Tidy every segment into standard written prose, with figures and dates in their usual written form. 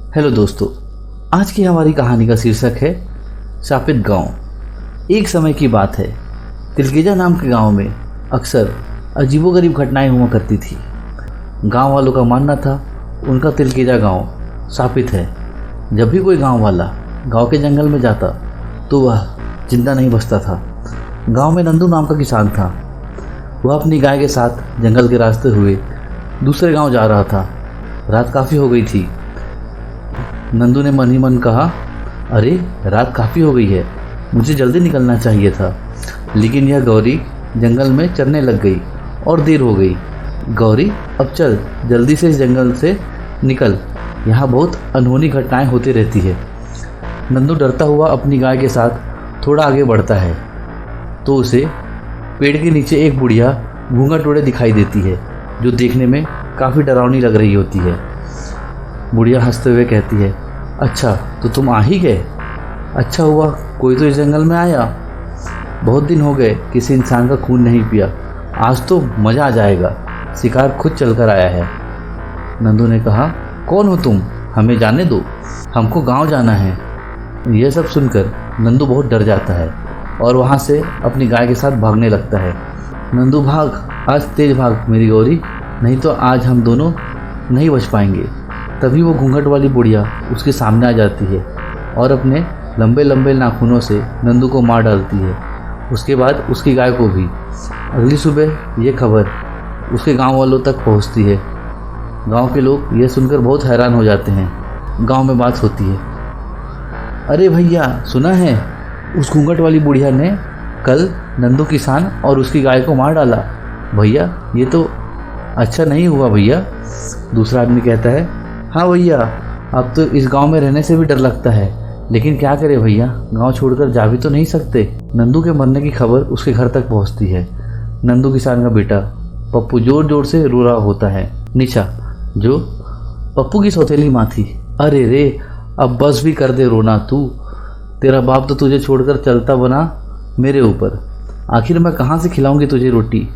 Hello दोस्तों, आज की हमारी कहानी का शीर्षक है शापित गांव। एक समय की बात है, तिलकेजा नाम के गांव में अक्सर अजीबोगरीब घटनाएं हुआ करती थी। गांव वालों का मानना था उनका तिलकेजा गांव शापित है। जब भी कोई गांव वाला गांव के जंगल में जाता तो वह जिंदा नहीं बचता था। गांव में नंदू नाम का किसान था। वह अपनी गाय के साथ जंगल के रास्ते हुए दूसरे गांव जा रहा था। रात काफ़ी हो गई थी। नंदू ने मन ही मन कहा, अरे रात काफ़ी हो गई है, मुझे जल्दी निकलना चाहिए था। लेकिन यह गौरी जंगल में चरने लग गई और देर हो गई। गौरी, अब चल जल्दी से इस जंगल से निकल, यहाँ बहुत अनहोनी घटनाएं होती रहती है। नंदू डरता हुआ अपनी गाय के साथ थोड़ा आगे बढ़ता है तो उसे पेड़ के नीचे एक बुढ़िया घूंघट ओढ़े दिखाई देती है, जो देखने में काफ़ी डरावनी लग रही होती है। बुढ़िया हंसते हुए कहती है, अच्छा तो तुम आ ही गए, अच्छा हुआ कोई तो इस जंगल में आया। बहुत दिन हो गए किसी इंसान का खून नहीं पिया, आज तो मज़ा आ जाएगा, शिकार खुद चलकर आया है। नंदू ने कहा, कौन हो तुम, हमें जाने दो, हमको गांव जाना है। यह सब सुनकर नंदू बहुत डर जाता है और वहाँ से अपनी गाय के साथ भागने लगता है। नंदू भाग, आज तेज भाग मेरी गौरी, नहीं तो आज हम दोनों नहीं बच पाएंगे। तभी वो घूंघट वाली बुढ़िया उसके सामने आ जाती है और अपने लंबे लंबे नाखूनों से नंदू को मार डालती है। उसके बाद उसकी गाय को भी। अगली सुबह ये खबर उसके गांव वालों तक पहुंचती है। गांव के लोग यह सुनकर बहुत हैरान हो जाते हैं। गांव में बात होती है, अरे भैया सुना है, उस घूंघट वाली बुढ़िया ने कल नंदू किसान और उसकी गाय को मार डाला। भैया ये तो अच्छा नहीं हुआ भैया। दूसरा आदमी कहता है, हाँ भैया, अब तो इस गांव में रहने से भी डर लगता है, लेकिन क्या करें भैया, गांव छोड़कर जा भी तो नहीं सकते। नंदू के मरने की खबर उसके घर तक पहुंचती है। नंदू किसान का बेटा पप्पू जोर जोर से रो रहा होता है। निशा, जो पप्पू की सौतेली माँ थी, अरे रे अब बस भी कर दे रोना तू, तेरा बाप तो तुझे छोड़कर चलता बना मेरे ऊपर, आखिर मैं कहाँ से खिलाऊंगी तुझे रोटी।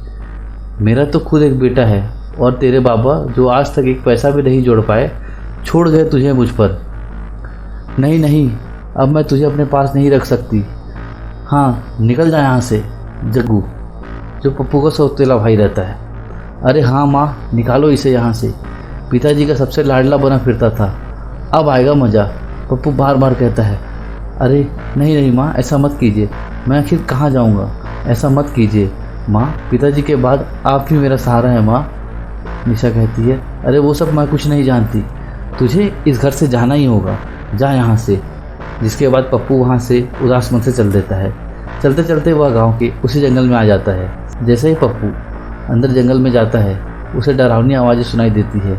मेरा तो खुद एक बेटा है और तेरे बाबा जो आज तक एक पैसा भी नहीं जोड़ पाए छोड़ गए तुझे मुझ पर। नहीं नहीं, अब मैं तुझे अपने पास नहीं रख सकती। हाँ निकल जा यहाँ से। जग्गू, जो पप्पू का सौतेला भाई रहता है, अरे हाँ माँ निकालो इसे यहाँ से, पिताजी का सबसे लाडला बना फिरता था, अब आएगा मज़ा। पप्पू बार बार कहता है, अरे नहीं नहीं माँ ऐसा मत कीजिए, मैं आखिर कहाँ जाऊँगा, ऐसा मत कीजिए माँ, पिताजी के बाद आप ही मेरा सहारा है माँ। निशा कहती है, अरे वो सब मैं कुछ नहीं जानती, तुझे इस घर से जाना ही होगा, जा यहाँ से। जिसके बाद पप्पू वहाँ से उदास मन से चल देता है। चलते चलते वह गांव के उसी जंगल में आ जाता है। जैसे ही पप्पू अंदर जंगल में जाता है उसे डरावनी आवाज़ें सुनाई देती है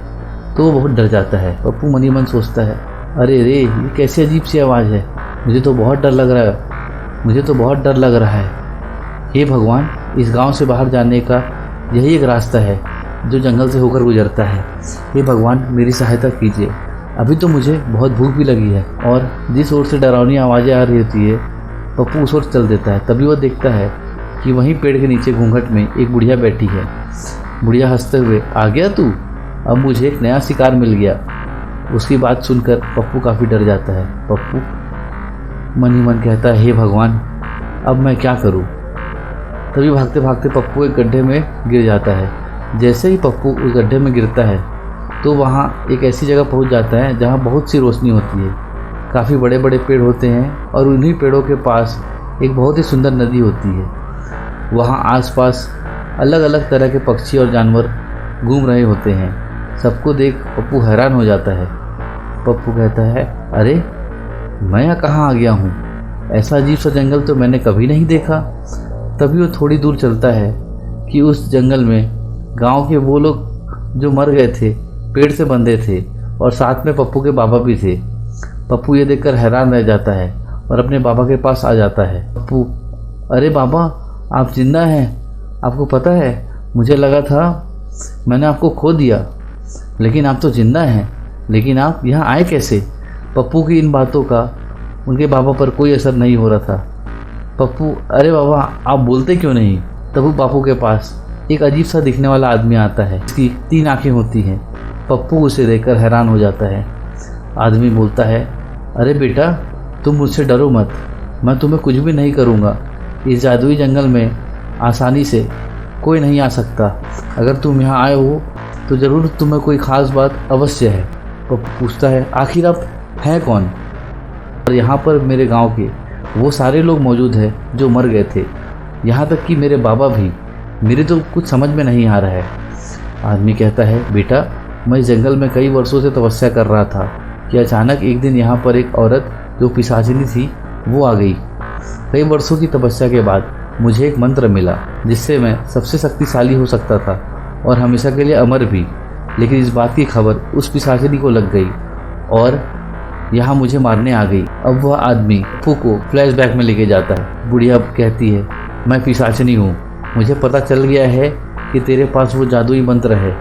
तो वो बहुत डर जाता है। पप्पू मन ही मन सोचता है, अरे रे ये कैसी अजीब सी आवाज़ है, मुझे तो बहुत डर लग रहा है, मुझे तो बहुत डर लग रहा है। हे भगवान, इस गांव से बाहर जाने का यही एक रास्ता है जो जंगल से होकर गुजरता है। हे भगवान मेरी सहायता कीजिए, अभी तो मुझे बहुत भूख भी लगी है। और जिस ओर से डरावनी आवाज़ें आ रही होती है पप्पू उस ओर चल देता है। तभी वह देखता है कि वहीं पेड़ के नीचे घूंघट में एक बुढ़िया बैठी है। बुढ़िया हंसते हुए, आ गया तू, अब मुझे एक नया शिकार मिल गया। उसकी बात सुनकर पप्पू काफ़ी डर जाता है। पप्पू मन ही मन कहता है, हे भगवान अब मैं क्या करूँ। तभी भागते भागते पप्पू एक गड्ढे में गिर जाता है। जैसे ही पप्पू उस गड्ढे में गिरता है तो वहाँ एक ऐसी जगह पहुँच जाता है जहाँ बहुत सी रोशनी होती है। काफ़ी बड़े बड़े पेड़ होते हैं और उन्हीं पेड़ों के पास एक बहुत ही सुंदर नदी होती है। वहाँ आसपास अलग अलग तरह के पक्षी और जानवर घूम रहे होते हैं। सबको देख पप्पू हैरान हो जाता है। पप्पू कहता है, अरे मैं यहाँ कहाँ आ गया हूँ, ऐसा अजीब सा जंगल तो मैंने कभी नहीं देखा। तभी वो थोड़ी दूर चलता है कि उस जंगल में गांव के वो लोग जो मर गए थे पेड़ से बंधे थे और साथ में पप्पू के बाबा भी थे। पप्पू ये देखकर हैरान रह जाता है और अपने बाबा के पास आ जाता है। पप्पू, अरे बाबा आप जिंदा हैं, आपको पता है मुझे लगा था मैंने आपको खो दिया, लेकिन आप तो जिंदा हैं, लेकिन आप यहाँ आए कैसे। पप्पू की इन बातों का उनके बाबा पर कोई असर नहीं हो रहा था। पप्पू, अरे बाबा आप बोलते क्यों नहीं। तब बापू के पास एक अजीब सा दिखने वाला आदमी आता है, इसकी 3 आंखें होती हैं। पप्पू उसे देखकर हैरान हो जाता है। आदमी बोलता है, अरे बेटा तुम मुझसे डरो मत, मैं तुम्हें कुछ भी नहीं करूँगा। इस जादुई जंगल में आसानी से कोई नहीं आ सकता। अगर तुम यहाँ आए हो तो ज़रूर तुम्हें कोई ख़ास बात अवश्य है। पप्पू पूछता है, आखिर आप हैं कौन? और यहाँ पर मेरे गांव के वो सारे लोग मौजूद हैं जो मर गए थे, यहाँ तक कि मेरे बाबा भी। मेरे तो कुछ समझ में नहीं आ रहा है। आदमी कहता है, बेटा मैं इस जंगल में कई वर्षों से तपस्या कर रहा था कि अचानक एक दिन यहाँ पर एक औरत जो पिशाचिनी थी वो आ गई। कई वर्षों की तपस्या के बाद मुझे एक मंत्र मिला जिससे मैं सबसे शक्तिशाली हो सकता था और हमेशा के लिए अमर भी। लेकिन इस बात की खबर उस पिशाचिनी को लग गई और यहाँ मुझे मारने आ गई। अब वह आदमी पप्पू को फ्लैशबैक में लेके जाता है। बुढ़िया कहती है, मैं पिशाचिनी हूँ, मुझे पता चल गया है कि तेरे पास वो जादुई मंत्र है,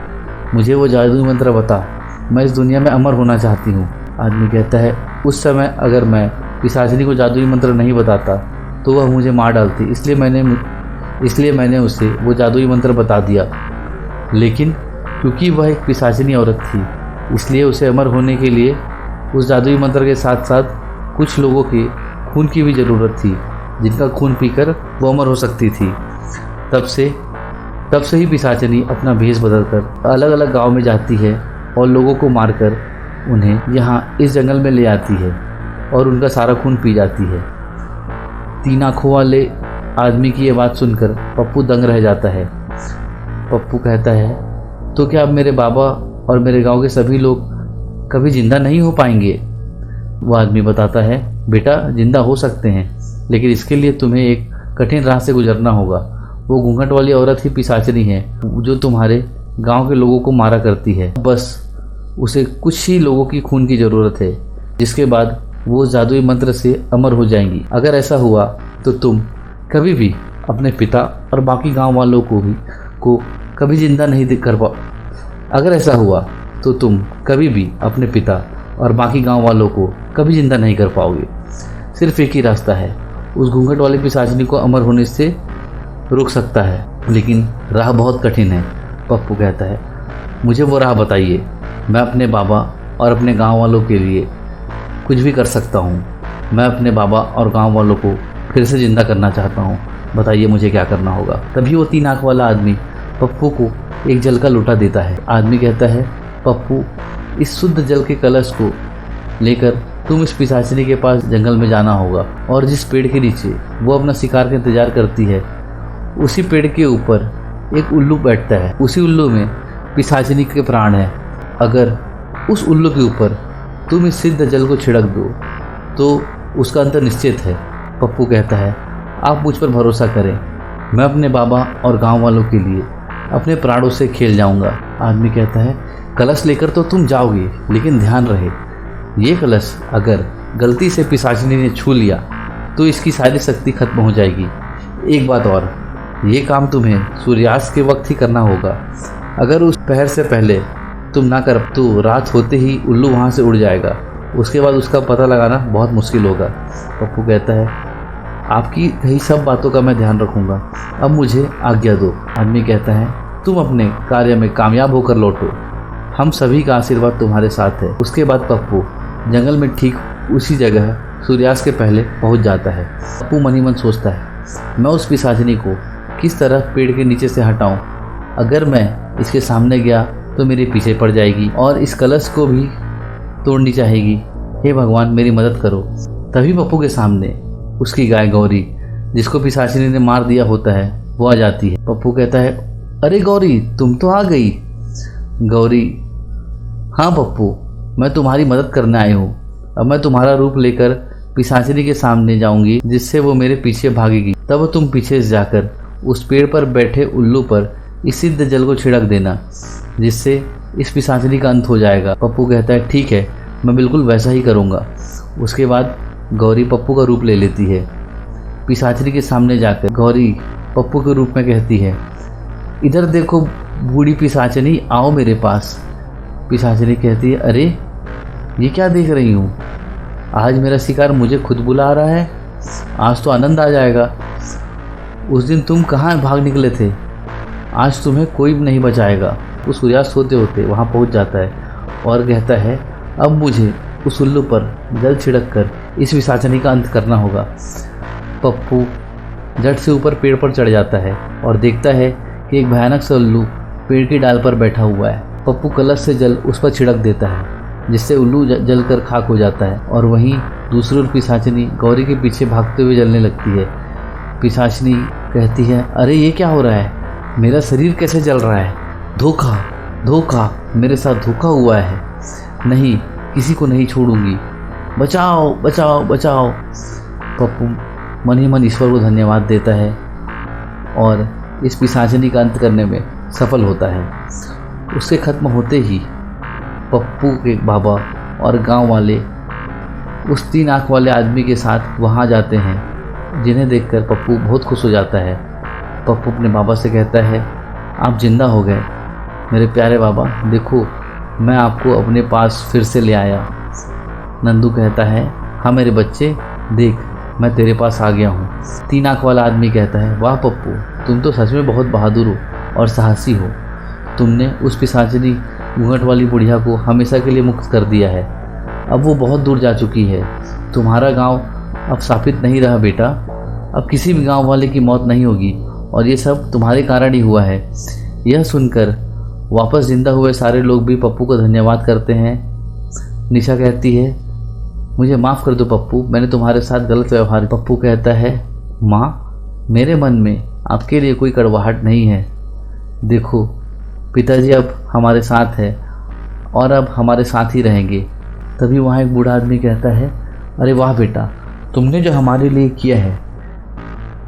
मुझे वो जादुई मंत्र बता, मैं इस दुनिया में अमर होना चाहती हूँ। आदमी कहता है, उस समय अगर मैं पिशाचिनी को जादुई मंत्र नहीं बताता तो वह मुझे मार डालती, इसलिए मैंने उसे वो जादुई मंत्र बता दिया। लेकिन क्योंकि वह एक पिशाचिनी औरत थी इसलिए उसे अमर होने के लिए उस जादुई मंत्र के साथ साथ कुछ लोगों के खून की भी ज़रूरत थी जिनका खून पीकर वो अमर हो सकती थी। तब से ही पिशाचिनी अपना भेष बदलकर अलग अलग गांव में जाती है और लोगों को मारकर उन्हें यहाँ इस जंगल में ले आती है और उनका सारा खून पी जाती है। 3 आँखों वाले आदमी की ये बात सुनकर पप्पू दंग रह जाता है। पप्पू कहता है, तो क्या अब मेरे बाबा और मेरे गांव के सभी लोग कभी जिंदा नहीं हो पाएंगे? वो आदमी बताता है, बेटा जिंदा हो सकते हैं, लेकिन इसके लिए तुम्हें एक कठिन राह से गुजरना होगा। वो घूंघट वाली औरत ही पिशाचिनी है जो तुम्हारे गांव के लोगों को मारा करती है। बस उसे कुछ ही लोगों की खून की ज़रूरत है, जिसके बाद वो जादुई मंत्र से अमर हो जाएंगी। अगर ऐसा हुआ तो तुम कभी भी अपने पिता और बाकी गांव वालों को कभी जिंदा नहीं कर पाओ। अगर ऐसा हुआ तो तुम कभी भी अपने पिता और बाकी गांव वालों को कभी जिंदा नहीं कर पाओगे। सिर्फ एक ही रास्ता है, उस घूंघट वाली पिशाचिनी को अमर होने से रोक सकता है, लेकिन राह बहुत कठिन है। पप्पू कहता है, मुझे वो राह बताइए, मैं अपने बाबा और अपने गांव वालों के लिए कुछ भी कर सकता हूँ। मैं अपने बाबा और गांव वालों को फिर से जिंदा करना चाहता हूँ, बताइए मुझे क्या करना होगा। तभी वो 3 आँख वाला आदमी पप्पू को एक जल का लोटा देता है। आदमी कहता है, पप्पू इस शुद्ध जल के कलश को लेकर तुम इस पिशाचिनी के पास जंगल में जाना होगा और जिस पेड़ के नीचे वो अपना शिकार का इंतजार करती है उसी पेड़ के ऊपर एक उल्लू बैठता है। उसी उल्लू में पिशाचिनी के प्राण है। अगर उस उल्लू के ऊपर तुम इस सिद्ध जल को छिड़क दो तो उसका अंत निश्चित है। पप्पू कहता है, आप मुझ पर भरोसा करें, मैं अपने बाबा और गांव वालों के लिए अपने प्राणों से खेल जाऊंगा। आदमी कहता है, कलश लेकर तो तुम जाओगे, लेकिन ध्यान रहे ये कलश अगर गलती से पिशाचिनी ने छू लिया तो इसकी सारी शक्ति खत्म हो जाएगी। एक बात और, ये काम तुम्हें सूर्यास्त के वक्त ही करना होगा। अगर उस पहर से पहले तुम ना कर तो रात होते ही उल्लू वहाँ से उड़ जाएगा, उसके बाद उसका पता लगाना बहुत मुश्किल होगा। पप्पू कहता है, आपकी कही सब बातों का मैं ध्यान रखूँगा, अब मुझे आज्ञा दो। आदमी कहता है, तुम अपने कार्य में कामयाब होकर लौटो, हम सभी का आशीर्वाद तुम्हारे साथ है। उसके बाद पप्पू जंगल में ठीक उसी जगह सूर्यास्त के पहले पहुंच जाता है। पप्पू मन ही मन सोचता है, मैं उस पिशाचिनी को किस तरह पेड़ के नीचे से हटाऊं। अगर मैं इसके सामने गया तो मेरे पीछे पड़ जाएगी और इस कलश को भी तोड़नी चाहेगी। हे भगवान मेरी मदद करो। तभी पप्पू के सामने उसकी गाय गौरी, जिसको पिशाचिनी ने मार दिया होता है, वो आ जाती है। पप्पू कहता है, अरे गौरी तुम तो आ गई। गौरी, हाँ पप्पू मैं तुम्हारी मदद करने आई हूँ। अब मैं तुम्हारा रूप लेकर पिशाचिनी के सामने जाऊंगी जिससे वो मेरे पीछे भागेगी। तब तुम पीछे से जाकर उस पेड़ पर बैठे उल्लू पर इस सिद्ध जल को छिड़क देना, जिससे इस पिशाचिनी का अंत हो जाएगा। पप्पू कहता है, ठीक है मैं बिल्कुल वैसा ही करूँगा। उसके बाद गौरी पप्पू का रूप ले लेती है। पिशाचिनी के सामने जाकर गौरी पप्पू के रूप में कहती है, इधर देखो बूढ़ी पिशाचिनी, आओ मेरे पास। पिशाचिनी कहती है, अरे ये क्या देख रही हूँ, आज मेरा शिकार मुझे खुद बुला रहा है, आज तो आनंद आ जाएगा। उस दिन तुम कहाँ भाग निकले थे, आज तुम्हें कोई नहीं बचाएगा। वो सूर्यास्त होते होते वहाँ पहुँच जाता है और कहता है, अब मुझे उस उल्लू पर जल छिड़क कर इस पिशाचनी का अंत करना होगा। पप्पू झट से ऊपर पेड़ पर चढ़ जाता है और देखता है कि एक भयानक सा उल्लू पेड़ की डाल पर बैठा हुआ है। पप्पू कलश से जल उस पर छिड़क देता है जिससे उल्लू जलकर खाक हो जाता है और वहीं दूसरी ओर पिशाचनी गौरी के पीछे भागते हुए जलने लगती है। पिशाचनी कहती है, अरे ये क्या हो रहा है, मेरा शरीर कैसे जल रहा है? धोखा धोखा, मेरे साथ धोखा हुआ है। नहीं, किसी को नहीं छोड़ूंगी, बचाओ बचाओ बचाओ। पप्पू मन ही मन ईश्वर को धन्यवाद देता है और इस पिशाचनी का अंत करने में सफल होता है। उसके खत्म होते ही पप्पू के बाबा और गांव वाले उस 3 आँख वाले आदमी के साथ वहां जाते हैं, जिन्हें देखकर पप्पू बहुत खुश हो जाता है। पप्पू अपने बाबा से कहता है, आप जिंदा हो गए मेरे प्यारे बाबा, देखो मैं आपको अपने पास फिर से ले आया। नंदू कहता है, हाँ मेरे बच्चे, देख मैं तेरे पास आ गया हूँ। 3 आँख वाला आदमी कहता है, वाह पप्पू, तुम तो सच में बहुत बहादुर हो और साहसी हो। तुमने उस पिशाचनी घूंघट वाली बुढ़िया को हमेशा के लिए मुक्त कर दिया है। अब वो बहुत दूर जा चुकी है। तुम्हारा गांव अब शापित नहीं रहा बेटा। अब किसी भी गांव वाले की मौत नहीं होगी और ये सब तुम्हारे कारण ही हुआ है। यह सुनकर वापस जिंदा हुए सारे लोग भी पप्पू को धन्यवाद करते हैं। निशा कहती है, मुझे माफ़ कर दो पप्पू, मैंने तुम्हारे साथ गलत व्यवहार। पप्पू कहता है, माँ मेरे मन में आपके लिए कोई कड़वाहट नहीं है। देखो पिताजी अब हमारे साथ है और अब हमारे साथ ही रहेंगे। तभी वहाँ एक बूढ़ा आदमी कहता है, अरे वाह बेटा, तुमने जो हमारे लिए किया है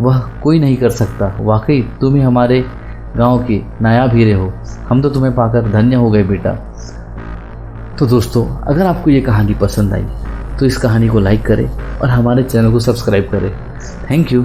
वह कोई नहीं कर सकता। वाकई तुम ही हमारे गांव के नायाब हीरे हो। हम तो तुम्हें पाकर धन्य हो गए बेटा। तो दोस्तों, अगर आपको ये कहानी पसंद आई तो इस कहानी को लाइक करें और हमारे चैनल को सब्सक्राइब करें। Thank you.